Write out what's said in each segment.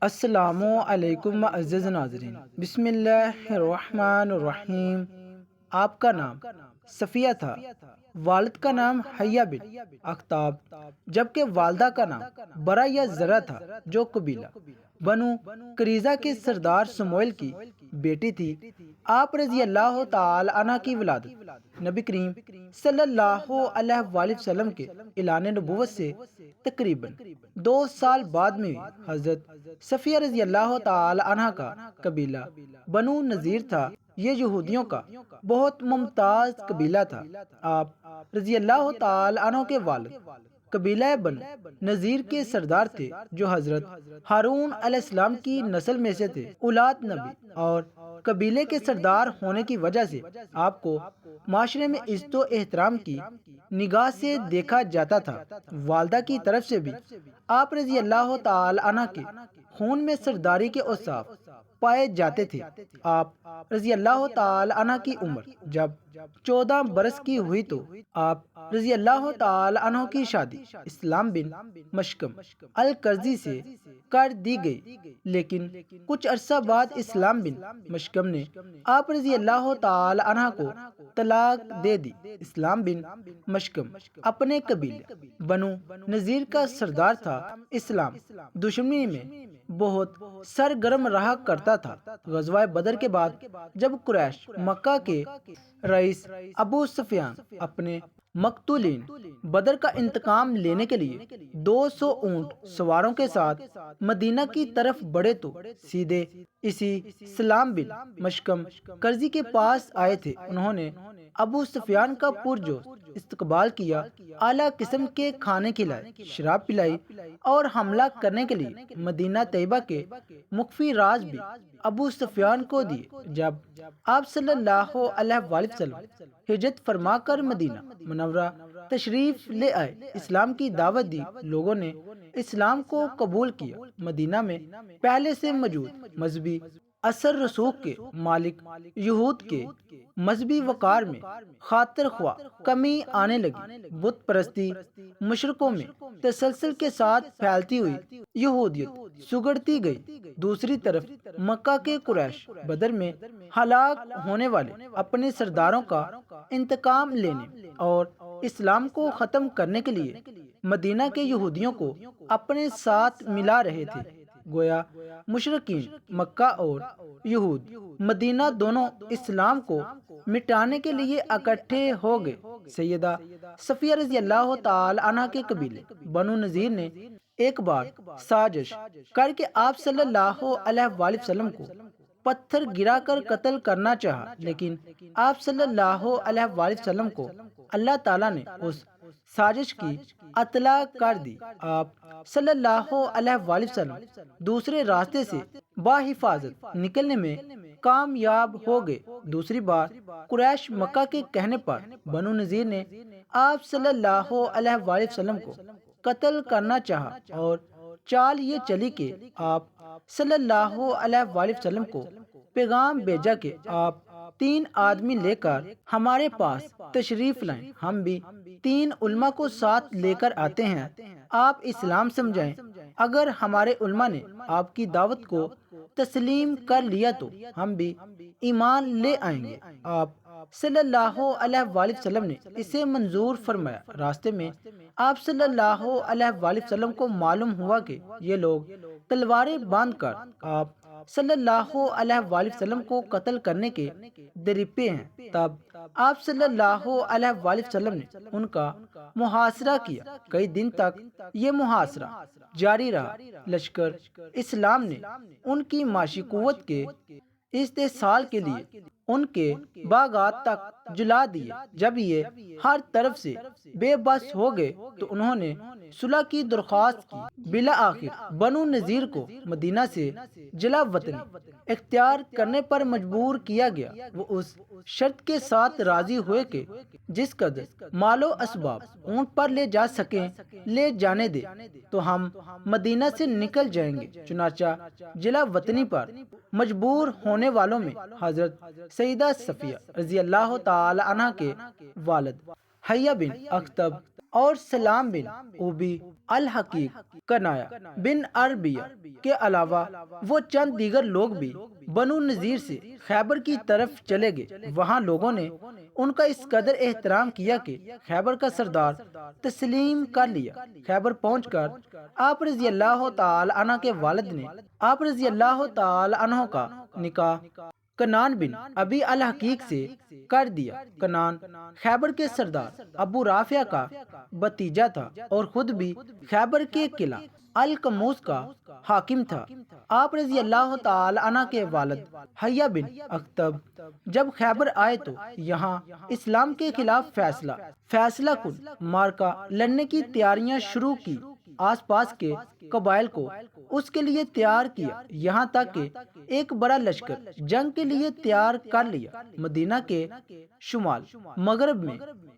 السلام علیکم معزز ناظرین، بسم اللہ الرحمن الرحیم۔ آپ کا نام صفیہ تھا، والد کا نام حیہ بن اخطاب، جبکہ والدہ کا نام برا یا زرہ تھا، جو قبیلہ بنو قریظہ کے سردار سموئیل کی بیٹی تھی۔ آپ رضی اللہ تعالی عنہ کی ولادت نبی کریم صلی اللہ علیہ وآلہ وسلم کے اعلان نبوت سے تقریباً 2 سال بعد میں ہوئی۔ حضرت صفیہ رضی اللہ تعالی عنہ کا قبیلہ بنو نذیر تھا۔ یہ یہودیوں کا بہت ممتاز قبیلہ تھا۔ آپ رضی اللہ تعالی عنہ کے والد قبیلہ بنو نذیر کے سردار تھے، جو حضرت ہارون علیہ السلام کی نسل میں سے تھے۔ اولاد نبی اور قبیلے کے سردار ہونے کی وجہ سے آپ کو معاشرے میں عزت و احترام کی نگاہ سے دیکھا جاتا تھا۔ والدہ کی طرف سے بھی آپ رضی اللہ تعالی عنہ کے خون میں سرداری کے اوصاف پائے جاتے تھے۔ آپ رضی اللہ تعالی عنہ کی عمر جب 14 برس کی ہوئی تو آپ رضی اللہ تعالی عنہ کی شادی اسلام بن مشکم الکرزی سے کر دی گئی، لیکن کچھ عرصہ بعد اسلام بن مشکم نے آپ رضی اللہ تعالی عنہ کو طلاق دے دی۔ اسلام بن مشکم اپنے قبیلے بنو نذیر کا سردار تھا۔ اسلام دشمنی میں بہت سرگرم رہا کرتا تھا۔ غزوہ بدر کے بعد جب قریش مکہ کے رئیس ابو سفیان اپنے مقتولین بدر کا انتقام لینے کے لیے 200 اونٹ سواروں کے ساتھ مدینہ کی طرف بڑھے تو سیدھے اسی اسلام بن مشکم کرزی کے پاس آئے تھے۔ انہوں نے ابو سفیان کا پرجوش استقبال کیا، اعلیٰ قسم کے کھانے کھلائے، شراب پلائی اور حملہ کرنے کے لیے مدینہ طیبہ کے مخفی راز بھی ابو سفیان کو دیے۔ جب آپ صلی اللہ علیہ وآلہ وسلم ہجرت فرما کر مدینہ منورہ تشریف لے آئے، اسلام کی دعوت دی، لوگوں نے اسلام کو قبول کیا۔ مدینہ میں پہلے سے موجود مذہبی اثر رسوخ کے مالک یہود کے مذہبی وقار میں خاطر خواہ کمی آنے لگی۔ بت پرستی مشرکوں میں تسلسل کے ساتھ پھیلتی ہوئی یہودیت سگڑتی گئی۔ دوسری طرف مکہ کے قریش بدر میں ہلاک ہونے والے اپنے سرداروں کا انتقام لینے اور اسلام کو ختم کرنے کے لیے مدینہ کے یہودیوں کو اپنے ساتھ ملا رہے تھے۔ گویا مشرکین مکہ اور یہود مدینہ دونوں اسلام کو مٹانے کے لیے اکٹھے ہو گئے۔ سیدہ صفیہ رضی اللہ تعالی عنہ کے قبیلے بنو نذیر نے ایک بار سازش کر کے آپ صلی اللہ علیہ وآلہ وسلم کو پتھر گرا کر قتل کرنا چاہا، لیکن آپ صلی اللہ علیہ وآلہ وسلم کو اللہ تعالیٰ نے اس سازش کی اطلاع کر دی۔ آپ صلی اللہ علیہ وآلہ وسلم دوسرے راستے سے بحفاظت نکلنے میں کامیاب ہو گئے۔ دوسری بار قریش مکہ کے کہنے پر بنو نذیر نے آپ صلی اللہ علیہ وآلہ وسلم کو قتل کرنا چاہا، اور چال یہ چلی کہ آپ صلی اللہ علیہ وآلہ وسلم کو پیغام بھیجا کہ آپ 3 آدمی لے کر ہمارے پاس تشریف لائیں، ہم بھی 3 علماء کو ساتھ لے کر آتے ہیں، آپ اسلام سمجھائیں۔ اگر ہمارے علماء نے آپ کی دعوت کو تسلیم کر لیا تو ہم بھی ایمان لے آئیں گے۔ آپ صلی اللہ علیہ وآلہ وسلم نے اسے منظور فرمایا۔ راستے میں آپ صلی اللہ علیہ وآلہ وسلم کو معلوم ہوا کہ یہ لوگ تلواریں باندھ کر آپ صلی اللہ علیہ وآلہ وسلم کو قتل کرنے کے دریپے ہیں۔ تب آپ صلی اللہ علیہ وآلہ وسلم نے ان کا محاصرہ کیا۔ کئی دن تک یہ محاصرہ جاری رہا۔ لشکر اسلام نے ان کی معاشی قوت کے استحصال کے لیے ان کے باغات تک جلا دیے۔ جب یہ ہر طرف سے بے بس ہو گئے تو انہوں نے صلح کی درخواست کی۔ بالآخر بنو نذیر کو مدینہ سے جلا وطنی اختیار کرنے پر مجبور کیا گیا۔ وہ اس شرط کے ساتھ راضی ہوئے کہ جس قدر مال و اسباب اونٹ پر لے جا سکیں لے جانے دے تو ہم مدینہ سے نکل جائیں گے۔ چنانچہ جلا وطنی پر مجبور ہونے والوں میں حضرت سیدہ صفیہ رضی اللہ تعالی عنہ کے والد حیہ بن اخطب، اور سلام بن اوبی الحقیق کنایا بن عربیہ کے علاوہ وہ چند دیگر لوگ بھی بنو نذیر سے خیبر کی طرف چلے گئے۔ وہاں لوگوں نے ان کا اس قدر احترام کیا کہ خیبر کا سردار تسلیم کر لیا۔ خیبر پہنچ کر آپ رضی اللہ تعالی عنہ کے والد نے آپ رضی اللہ تعالی عنہ کا نکاح کنان بن ابی الحقیق سے کر دیا۔ کنان خیبر کے سردار ابو رافع کا بھتیجا تھا اور خود بھی خیبر کے قلعہ القموس کا حاکم تھا۔ آپ رضی اللہ تعالی عنہ کے والد حیہ بن اخطب جب خیبر آئے تو یہاں اسلام کے خلاف فیصلہ کن مارکا لڑنے کی تیاریاں شروع کی۔ آس پاس کے قبائل کو اس کے لیے تیار کیا، یہاں تک کہ ایک بڑا لشکر جنگ کے لیے تیار کر لیا۔ مدینہ کے شمال مغرب میں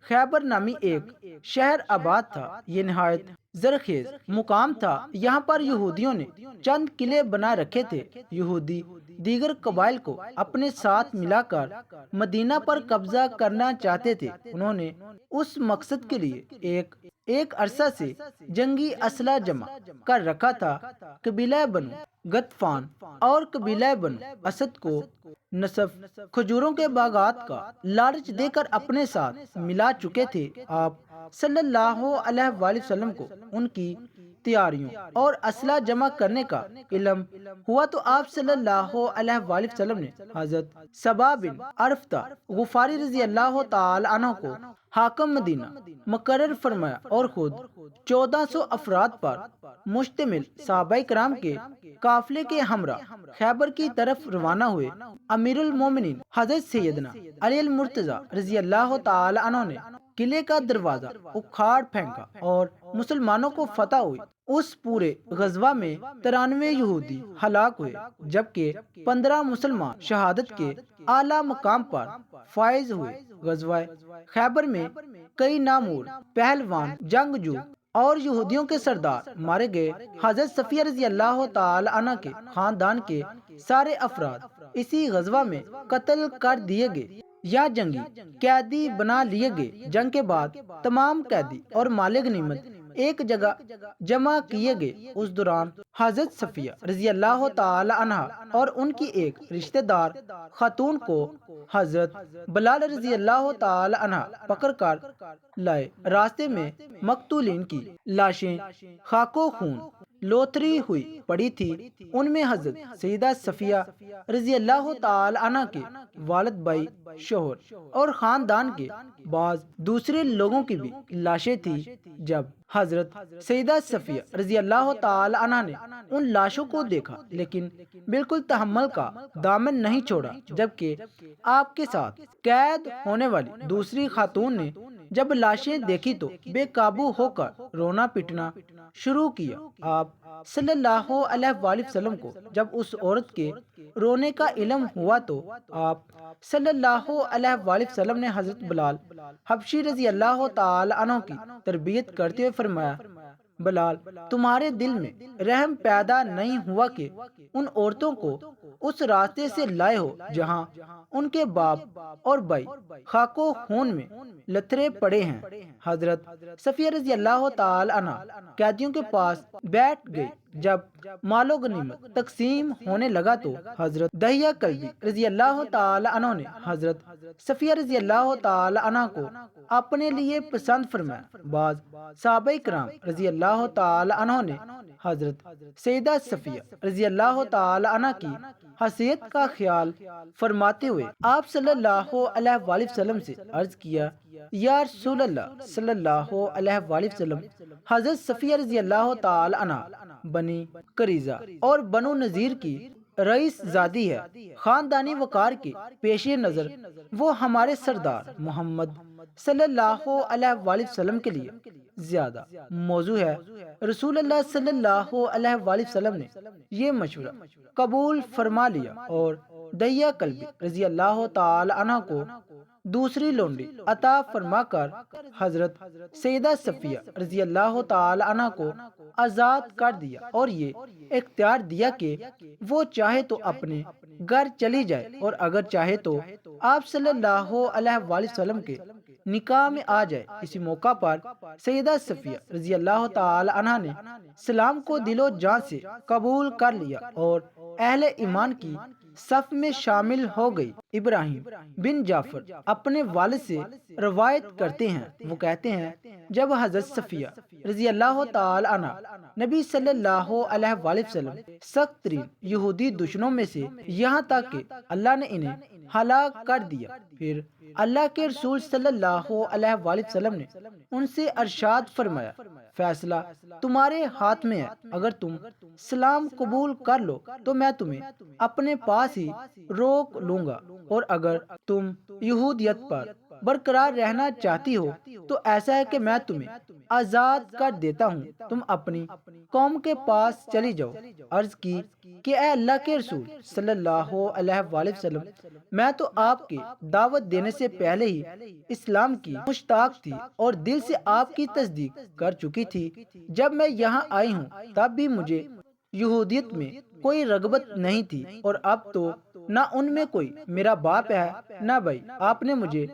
خیبر نامی ایک شہر آباد تھا۔ یہ نہایت زرخیز مقام تھا۔ یہاں پر یہودیوں نے چند قلعے بنا رکھے تھے۔ یہودی دیگر قبائل کو اپنے ساتھ ملا کر مدینہ پر قبضہ کرنا چاہتے تھے۔ انہوں نے اس مقصد کے لیے ایک عرصہ سے جنگی اسلحہ جمع کر رکھا تھا۔ قبیلہ بنو غطفان اور قبیلہ بنو اسد کو نصف کھجوروں کے باغات کا لالچ دے کر اپنے ساتھ ملا چکے تھے۔ آپ صلی اللہ علیہ وآلہ وسلم کو ان کی تیاریوں اور اسلحہ جمع کرنے کا علم ہوا تو آپ صلی اللہ علیہ وآلہ وسلم نے حضرت صبا بن عرفتہ غفاری رضی اللہ تعالی عنہ کو حاکم مدینہ مقرر فرمایا اور خود 1400 افراد پر مشتمل صحابہ کرام کے قافلے کے ہمراہ خیبر کی طرف روانہ ہوئے۔ امیر المومنین حضرت سیدنا علی المرتضی رضی اللہ تعالی عنہ نے قلعے کا دروازہ اکھاڑ پھینکا اور مسلمانوں کو فتح ہوئی۔ اس پورے غزوہ میں 93 یہودی ہلاک ہوئے جبکہ 15 مسلمان شہادت کے اعلیٰ مقام پر فائز ہوئے۔ غزوہ خیبر میں کئی نامور پہلوان جنگجو اور یہودیوں کے سردار مارے گئے۔ حضرت صفیہ رضی اللہ تعالی عنہ کے خاندان کے سارے افراد اسی غزوہ میں قتل کر دیے گئے یا جنگی قیدی بنا لیے گئے۔ جنگ کے بعد تمام قیدی اور مال غنیمت ایک جگہ جمع کیے گئے۔ اس دوران حضرت صفیہ رضی اللہ تعالی عنہ اور ان کی ایک رشتہ دار خاتون کو حضرت بلال رضی اللہ تعالی عنہ پکڑ کر لائے۔ راستے میں مقتولین کی لاشیں خاک و خون لوتھڑی ہوئی پڑی تھی۔ ان میں حضرت سیدہ صفیہ رضی اللہ تعالی عنہ کے والد بھائی، شوہر اور خاندان کے بعض دوسرے لوگوں کی بھی لاشیں تھیں۔ جب حضرت سیدہ صفیہ رضی اللہ تعالی عنہ نے ان لاشوں کو دیکھا لیکن بالکل تحمل کا دامن نہیں چھوڑا، جبکہ آپ کے ساتھ قید ہونے والی دوسری خاتون نے جب لاشیں دیکھی تو بے قابو ہو کر رونا پیٹنا شروع کیا۔ آپ صلی اللہ علیہ وآلہ وسلم کو جب اس عورت کے رونے کا علم ہوا تو آپ صلی اللہ علیہ وآلہ وسلم نے حضرت بلال حبشی رضی اللہ تعالی عنہ کی تربیت کرتے ہوئے فرمایا، بلال، تمہارے دل میں رحم پیدا نہیں ہوا کہ ان عورتوں کو اس راستے سے لائے ہو جہاں ان کے باپ اور بھائی خاک و خون میں لتھڑے پڑے ہیں۔ حضرت صفیہ رضی اللہ تعالی عنہ قیدیوں کے پاس بیٹھ گئی۔ جب مال و غنیمت تقسیم ہونے لگا تو حضرت دحیہ کلبی رضی اللہ تعالی عنہ نے حضرت صفیہ رضی اللہ تعالی عنہ کو اپنے لیے پسند فرمایا۔ بعض صحابہ کرام رضی اللہ تعالی عنہ نے حضرت سیدہ صفیہ رضی اللہ تعالی عنہ کی حیثیت کا خیال فرماتے ہوئے آپ صلی اللہ علیہ وآلہ وسلم سے عرض کیا، یا رسول اللہ صلی اللہ علیہ وآلہ وسلم، حضرت صفیہ رضی اللہ تعالی عنہ بنی قریظہ اور بنو نذیر کی رئیس زادی ہے۔ خاندانی وقار کے پیش نظر وہ ہمارے سردار محمد صلی اللہ علیہ وآلہ وسلم کے لیے زیادہ موزوں ہے۔ رسول اللہ صلی اللہ علیہ وآلہ وسلم نے یہ مشورہ قبول فرما لیا اور دحیہ کلبی رضی اللہ تعالی عنہ کو دوسری لونڈی عطا فرما کر حضرت سیدہ صفیہ رضی اللہ تعالی عنہ کو آزاد کر دیا اور یہ اختیار دیا کہ وہ چاہے تو اپنے گھر چلی جائے اور اگر چاہے تو آپ صلی اللہ علیہ وآلہ وسلم کے نکاح میں آ جائے۔ اسی موقع پر سیدہ صفیہ رضی اللہ تعالی عنہا نے اسلام کو دل و جان سے قبول کر لیا اور اہل ایمان کی صف میں شامل ہو گئی۔ ابراہیم بن جعفر اپنے والد سے روایت کرتے ہیں، وہ کہتے ہیں جب حضرت صفیہ رضی اللہ تعالی عنہ نبی صلی اللہ علیہ وآلہ وسلم سخت ترین یہودی دشمنوں میں سے، یہاں تک کہ اللہ نے انہیں ہلاک کر دیا، پھر اللہ کے رسول صلی اللہ علیہ وآلہ وسلم نے ان سے ارشاد فرمایا، فیصلہ تمہارے ہاتھ میں ہے، اگر تم اسلام قبول کر لو تو میں تمہیں اپنے پاس ہی روک لوں گا، اور اگر تم یہودیت پر برقرار رہنا چاہتی ہو تو ایسا ہے کہ میں تمہیں آزاد کر دیتا ہوں، تم اپنی قوم کے پاس چلی جاؤ۔ عرض کی کہ اے اللہ کے رسول صلی اللہ علیہ وآلہ وسلم، میں تو آپ کے دعوت دینے سے پہلے ہی اسلام کی مشتاق تھی اور دل سے آپ کی تصدیق کر چکی تھی۔ جب میں یہاں آئی ہوں تب بھی مجھے یہودیت میں کوئی رغبت نہیں تھی، اور اب تو نہ ان میں کوئی میرا باپ ہے نہ بھائی۔ آپ نے مجھے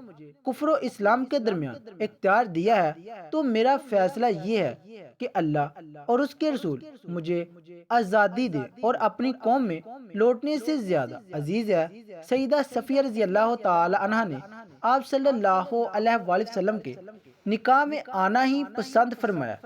کفر و اسلام کے درمیان اختیار دیا ہے، تو میرا فیصلہ یہ ہے کہ اللہ اور اس کے رسول مجھے آزادی دے اور اپنی قوم میں لوٹنے سے زیادہ عزیز ہے۔ سیدہ صفیہ رضی اللہ تعالی عنہا نے آپ صلی اللہ علیہ وآلہ وسلم کے نکاح میں آنا ہی پسند فرمایا۔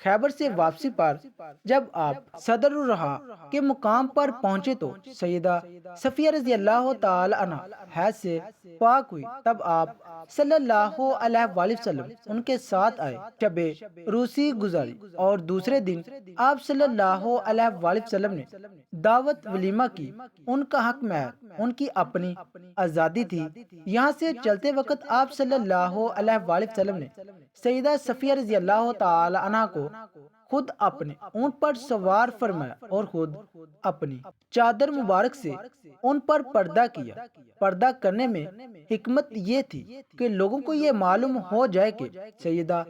خیبر سے واپسی پر جب آپ صدر الرحا کے مقام پر پہنچے تو سیدہ صفیہ رضی اللہ تعالی عنہ حیض سے پاک ہوئی، تب آپ صلی اللہ علیہ وآلہ وسلم ان کے ساتھ آئے، شب روسی گزاری، اور دوسرے دن آپ صلی اللہ علیہ وآلہ وسلم نے دعوت ولیمہ کی۔ ان کا حق مہر ان کی اپنی آزادی تھی۔ یہاں سے چلتے وقت آپ صلی اللہ علیہ وآلہ وسلم نے سیدہ صفیہ رضی اللہ تعالی عنہ کو خود اپنے اونٹ پر سوار فرمایا اور خود اپنی چادر مبارک سے ان پر پردہ کیا۔ پردہ کرنے میں حکمت یہ تھی کہ لوگوں کو یہ معلوم ہو جائے کہ سیدہ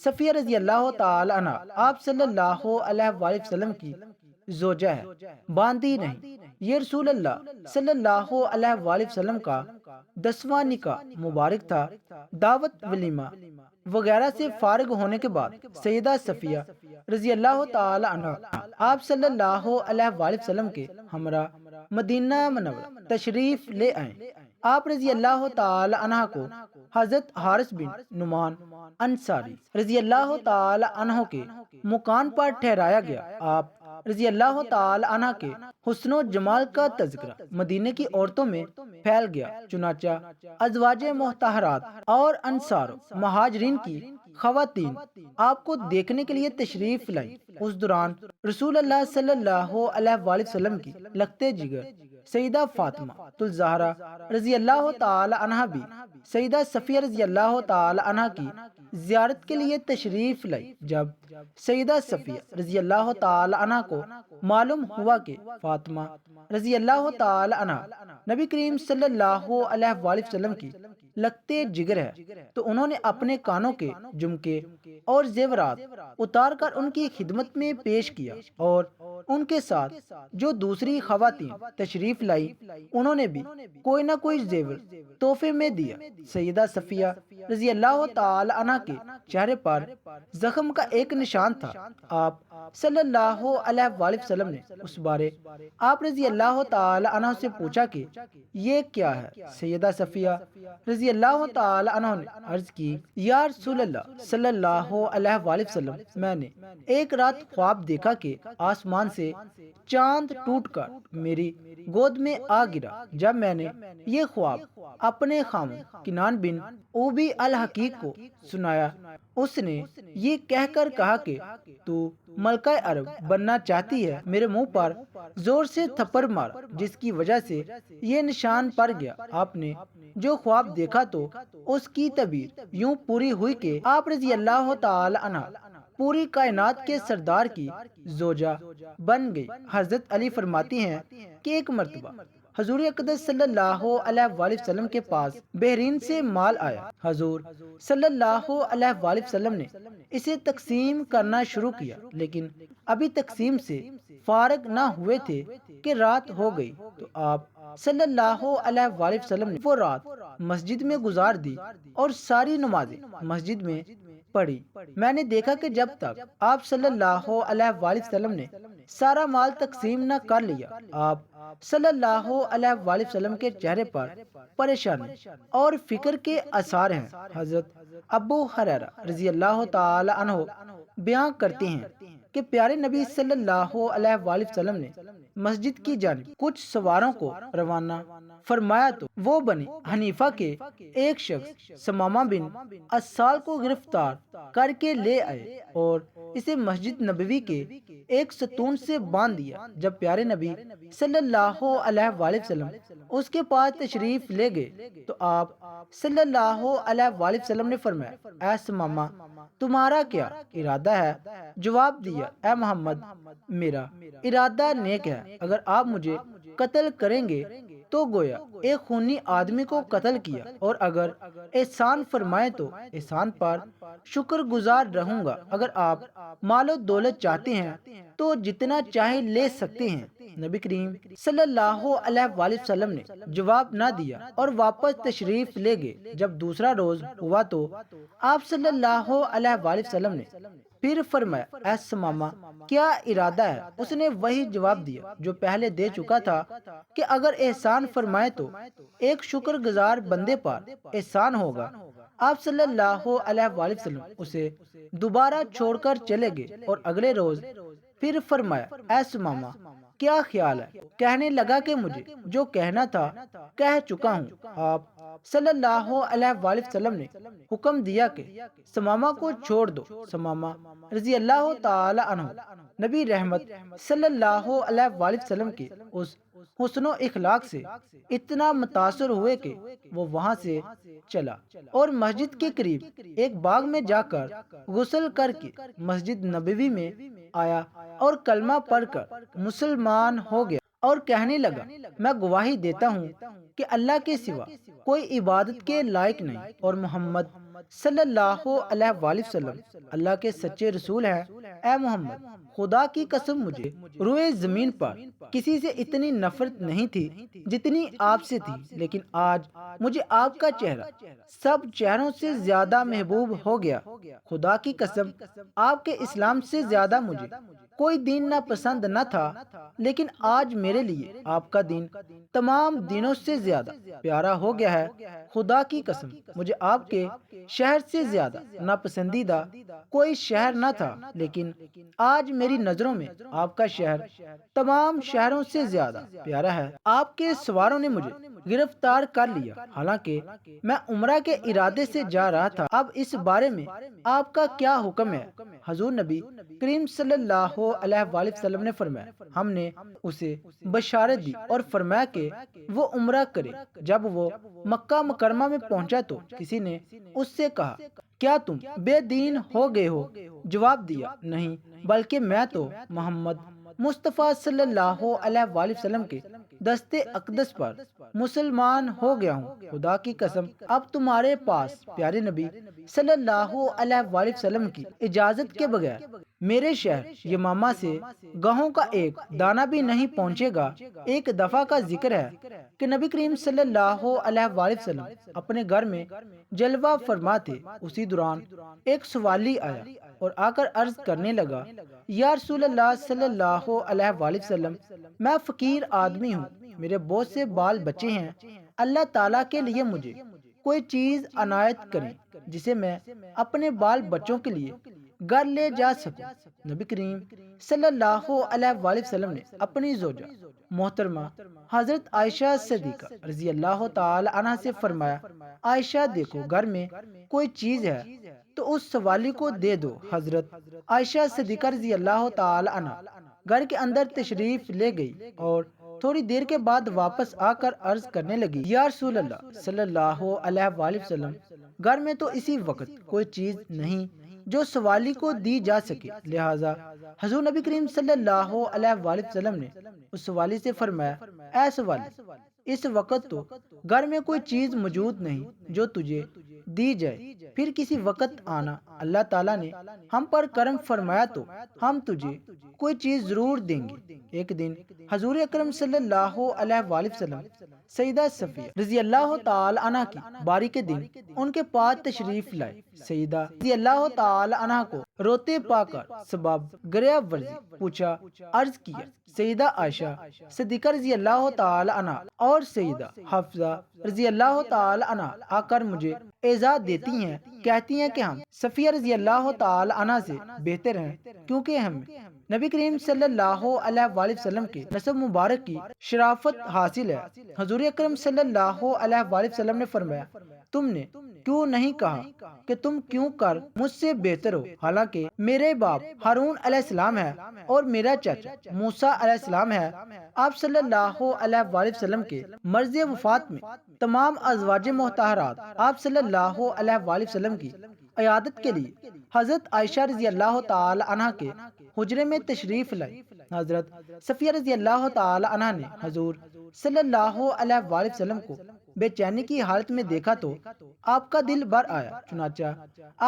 صفیہ رضی اللہ تعالی عنہ آپ صلی اللہ علیہ وآلہ وسلم کی زوجہ ہے، باندھی نہیں۔ یہ رسول اللہ صلی اللہ علیہ وآلہ وسلم کا 10واں نکاح مبارک تھا۔ دعوت ولیمہ وغیرہ سے فارغ ہونے کے بعد سیدہ صفیہ رضی اللہ تعالی عنہ آپ صلی اللہ علیہ وآلہ وسلم کے ہمراہ مدینہ منورہ تشریف لے آئے۔ آپ رضی اللہ تعالی عنہ کو حضرت حارث بن نعمان انصاری رضی اللہ تعالی عنہ کے مکان پر ٹھہرایا گیا۔ آپ رضی اللہ تعالی عنہ کے حسن و جمال کا تذکرہ مدینے کی عورتوں میں پھیل گیا، چنانچہ ازواج مطہرات اور انصار مہاجرین کی خواتین آپ کو دیکھنے کے لیے تشریف لائیں۔ اس دوران رسول اللہ صلی اللہ علیہ وآلہ وسلم کی لگتے جگر سیدہ فاطمہ الزہرا رضی اللہ تعالی عنہ بھی سیدہ صفیہ رضی اللہ تعالی عنہ کی زیارت کے لیے تشریف لائی۔ جب سیدہ صفیہ رضی اللہ تعالی عنہ کو معلوم ہوا کہ فاطمہ رضی اللہ تعالی عنہ نبی کریم صلی اللہ علیہ وآلہ وسلم کی لگتے جگر ہے، تو انہوں نے اپنے کانوں کے جھمکے اور زیورات اتار کر ان کی خدمت میں پیش کیا، اور ان کے ساتھ جو دوسری خواتین تشریف لائی انہوں نے بھی کوئی نہ کوئی زیور تحفے میں دیا۔ سیدہ صفیہ رضی اللہ تعالی عنہ کے چہرے پر زخم کا ایک نشان تھا۔ آپ صلی اللہ علیہ وآلہ وسلم نے اس بارے آپ رضی اللہ تعالی عنہ سے پوچھا کہ یہ کیا ہے؟ سیدہ صفیہ رضی اللہ تعالی عنہ نے عرض کی، یا رسول اللہ صلی اللہ علیہ وآلہ وسلم، میں نے ایک رات خواب دیکھا کہ آسمان سے چاند ٹوٹ کر میری گود میں آ گرا۔ جب میں نے یہ خواب اپنے خاوند کنان بن اوبی الحقیق کو سنایا، اس نے یہ کہہ کر کہا کہ تو ملکہ عرب بننا چاہتی ہے۔ میرے منہ پر زور سے تھپڑ مارا، جس کی وجہ سے یہ نشان پڑ گیا۔ آپ نے جو خواب دیکھا تو اس کی تعبیر یوں پوری ہوئی کہ آپ رضی اللہ تعالی عنہ پوری کائنات کے سردار کی زوجہ بن گئی۔ حضرت علی فرماتی ہیں کہ ایک مرتبہ حضور اقدس صلی اللہ علیہ وآلہ وسلم کے پاس بحرین سے مال آیا۔ حضور صلی اللہ علیہ وآلہ وسلم نے اسے تقسیم کرنا شروع کیا، لیکن ابھی تقسیم سے فارغ نہ ہوئے تھے کہ رات ہو گئی، تو آپ صلی اللہ علیہ وآلہ وسلم نے وہ رات مسجد میں گزار دی اور ساری نمازیں مسجد میں پڑھی۔ میں نے دیکھا کہ جب تک آپ صلی اللہ علیہ وآلہ وسلم نے سارا مال تقسیم نہ کر لیا، آپ صلی اللہ علیہ وآلہ وسلم کے چہرے پر پریشانی اور فکر کے اثار ہیں۔ حضرت ابو ہریرہ رضی اللہ تعالی عنہ بیان کرتے ہیں کہ پیارے نبی صلی اللہ علیہ وآلہ وسلم نے مسجد کی جانب کچھ سواروں کو روانہ فرمایا تو وہ بنی حنیفہ کے ایک شخص سمامہ بن اسال کو گرفتار کر کے لے آئے اور اسے مسجد نبوی کے ایک ستون سے باندھ دیا۔ جب پیارے نبی صلی اللہ علیہ وآلہ وسلم اس کے پاس تشریف لے گئے تو آپ صلی اللہ علیہ وآلہ وسلم نے فرمایا، اے سمامہ تمہارا کیا ارادہ ہے؟ جواب دیا، اے محمد میرا ارادہ نیک ہے، اگر آپ مجھے قتل کریں گے تو گویا ایک خونی آدمی کو قتل کیا، اور اگر احسان فرمائے تو احسان پر شکر گزار رہوں گا۔ اگر آپ مال و دولت چاہتے ہیں تو جتنا چاہے لے سکتے ہیں۔ نبی کریم صلی اللہ علیہ وآلہ وسلم نے جواب نہ دیا اور واپس تشریف لے گئے۔ جب دوسرا روز ہوا تو آپ صلی اللہ علیہ وآلہ وسلم نے پھر فرمایا، اے سمامہ کیا ارادہ ہے؟ اس نے وہی جواب دیا جو پہلے دے چکا تھا کہ اگر احسان فرمائے تو ایک شکر گزار بندے پر احسان ہوگا۔ آپ صلی اللہ علیہ وآلہ وسلم اسے دوبارہ چھوڑ کر چلے گئے اور اگلے روز پھر فرمایا، اے سمامہ کیا خیال ہے؟ کہنے لگا کہ مجھے جو کہنا تھا کہہ چکا ہوں۔ آپ صلی اللہ علیہ وآلہ وسلم نے حکم دیا کہ سمامہ کو چھوڑ دو۔ سمامہ رضی اللہ تعالی عنہ نبی رحمت صلی اللہ علیہ وآلہ وسلم کے اس حسن و اخلاق سے اتنا متاثر ہوئے کہ وہ وہاں سے چلا اور مسجد کے قریب ایک باغ میں جا کر غسل کر کے مسجد نبوی میں آیا اور کلمہ پڑھ کر مسلمان ہو گیا اور کہنے لگا، میں گواہی دیتا ہوں کہ اللہ کے سوا کوئی عبادت کے لائق نہیں اور محمد صلی اللہ علیہ وآلہ وسلم اللہ کے سچے رسول ہیں۔ اے محمد خدا کی قسم مجھے روئے زمین پر کسی سے اتنی نفرت نہیں تھی جتنی آپ سے تھی، لیکن آج مجھے آپ کا چہرہ سب چہروں سے زیادہ محبوب ہو گیا۔ خدا کی قسم آپ کے اسلام سے زیادہ مجھے کوئی دین ناپسند نہ تھا، لیکن آج میرے لیے آپ کا دین تمام دینوں سے زیادہ پیارا ہو گیا ہے۔ خدا کی قسم مجھے آپ کے شہر سے زیادہ ناپسندیدہ کوئی شہر نہ تھا، لیکن آج میری نظروں میں آپ کا شہر تمام شہروں سے زیادہ پیارا ہے۔ آپ کے سواروں نے مجھے گرفتار کر لیا، حالانکہ میں عمرہ کے ارادے سے جا رہا تھا۔ اب اس بارے میں آپ کا کیا حکم ہے؟ حضور نبی کریم صلی اللہ علیہ وآلہ وسلم نے فرمایا، ہم نے اسے بشارت دی اور فرمایا کہ وہ عمرہ کرے۔ جب وہ مکہ مکرمہ میں پہنچا تو کسی نے اس سے کہا، کیا تم بے دین ہو گئے ہو؟ جواب دیا، نہیں بلکہ میں تو محمد مصطفیٰ صلی اللہ علیہ وآلہ وسلم کے دستے اقدس پر مسلمان ہو گیا ہوں۔ خدا کی قسم اب تمہارے پاس پیارے نبی صلی اللہ علیہ وآلہ وسلم کی اجازت کے بغیر میرے شہر یمامہ سے گہوں کا ایک دانہ بھی نہیں پہنچے گا۔ ایک دفعہ کا ذکر ہے کہ نبی کریم صلی اللہ علیہ وآلہ وسلم اپنے گھر میں جلوہ فرما تھے۔ اسی دوران ایک سوالی آیا اور آ کر عرض کرنے لگا، یا رسول اللہ صلی اللہ علیہ وآلہ وسلم میں فقیر آدمی ہوں، میرے بہت سے بال بچے ہیں، اللہ تعالیٰ کے لیے مجھے کوئی چیز عنایت کریں جسے میں اپنے بال بچوں کے لیے گھر لے جا سکوں۔ نبی کریم صلی اللہ علیہ وآلہ وسلم نے اپنی زوجہ محترمہ حضرت عائشہ صدیقہ رضی اللہ تعالی عنہ سے فرمایا، عائشہ دیکھو گھر میں کوئی چیز ہے تو اس سوالی کو دے دو۔ حضرت عائشہ صدیقہ رضی اللہ تعالی عنہ گھر کے اندر تشریف لے گئی اور تھوڑی دیر کے بعد واپس آ کر عرض کرنے لگی، یا رسول اللہ صلی اللہ علیہ وآلہ وسلم گھر میں تو اسی وقت کوئی چیز نہیں جو سوالی کو دی جا سکے، لہٰذا حضور نبی کریم صلی اللہ علیہ وآلہ وسلم نے اس سوالی سے فرمایا، اے سوالی اس وقت تو گھر میں کوئی چیز موجود نہیں جو تجھے دی جائے۔ پھر کسی وقت آنا، اللہ تعالیٰ نے ہم پر کرم فرمایا تو ہم تجھے کوئی چیز ضرور دیں گے۔ ایک دن حضور اکرم صلی اللہ علیہ وآلہ وسلم سیدہ صفیہ رضی اللہ تعالی عنہ کی باری کے دن ان کے پاس تشریف لائے۔ سیدہ رضی اللہ تعالی عنہ کو روتے پا کر سبب گریہ ورزی پوچھا، عرض کیا، سیدہ عائشہ صدیقہ رضی اللہ تعالی عنہ اور سیدہ حفصہ رضی اللہ تعالی عنہ آ کر مجھے اعزاز دیتی ہیں، کہتی ہیں کہ ہم صفیہ رضی اللہ تعالی عنہ سے بہتر ہیں، کیونکہ ہمیں نبی کریم صلی اللہ علیہ وآلہ وسلم کے نسب مبارک کی شرافت حاصل ہے۔ حضور اکرم صلی اللہ علیہ وآلہ وسلم نے فرمایا، تم نے کیوں نہیں کہا کہ تم کیوں کر مجھ سے بہتر ہو، حالانکہ میرے باپ ہارون علیہ السلام ہے اور میرا چاچا موسیٰ علیہ السلام ہے۔ آپ صلی اللہ علیہ وآلہ وسلم کے مرض وفات میں تمام ازواج مطہرات آپ صلی اللہ علیہ وآلہ وسلم کی عیادت کے لیے حضرت عائشہ رضی اللہ تعالی عنہ کے حجرے میں تشریف لائی۔ حضرت صفیہ رضی اللہ تعالی عنہ نے حضور صلی اللہ علیہ وآلہ وسلم کو بے چینی کی حالت میں دیکھا تو آپ کا دل بھر آیا، چنانچہ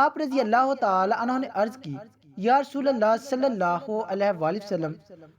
آپ رضی اللہ تعالی عنہ نے عرض کی، یا رسول اللہ صلی اللہ علیہ وآلہ وسلم،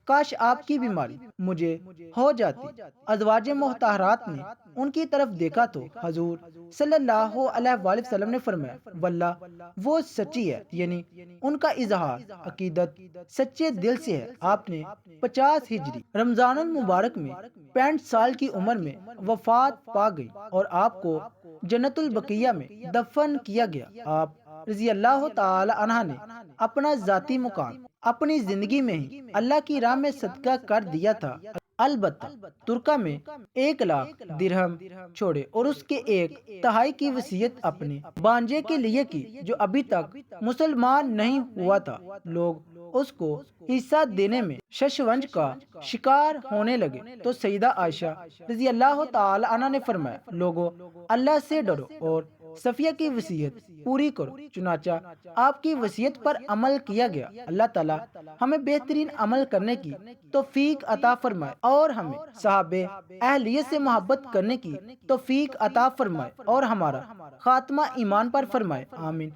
کاش آپ کی بیماری مجھے ہو جاتی۔ ازواج مطہرات نے ان کی طرف دیکھا تو حضور صلی اللہ علیہ وآلہ وسلم نے فرمایا، واللہ وہ سچی ہے، یعنی ان کا اظہار عقیدت سچے دل سے ہے۔ آپ نے 50 ہجری رمضان المبارک میں 65 سال کی عمر میں وفات پا گئی اور آپ کو جنت البقیہ میں دفن کیا گیا۔ آپ رضی اللہ تعالی عنہ نے اپنا ذاتی مقام اپنی زندگی میں ہی اللہ کی راہ میں صدقہ کر دیا تھا، البتہ ترکہ میں 1,00,000 درہم چھوڑے اور اس کے 1/3 کی وصیت اپنے بانجے کے لیے کی جو ابھی تک مسلمان نہیں ہوا تھا۔ لوگ اس کو حصہ دینے میں ششونج کا شکار ہونے لگے تو سیدہ عائشہ رضی اللہ تعالی عنہ نے فرمایا، لوگو اللہ سے ڈرو اور صفیہ کی وصیت پوری کرو۔ چنانچہ آپ کی وصیت پر عمل کیا گیا۔ اللہ تعالیٰ ہمیں بہترین عمل کرنے کی توفیق عطا فرمائے اور ہمیں صحابہ اہلیت سے محبت کرنے کی توفیق عطا فرمائے اور ہمارا خاتمہ ایمان پر فرمائے، آمین۔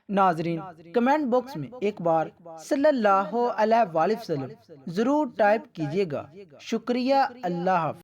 ناظرین، کمنٹ باکس میں ایک بار صلی اللہ علیہ وآلہ وسلم ضرور ٹائپ کیجیے گا۔ شکریہ، اللہ حافظ۔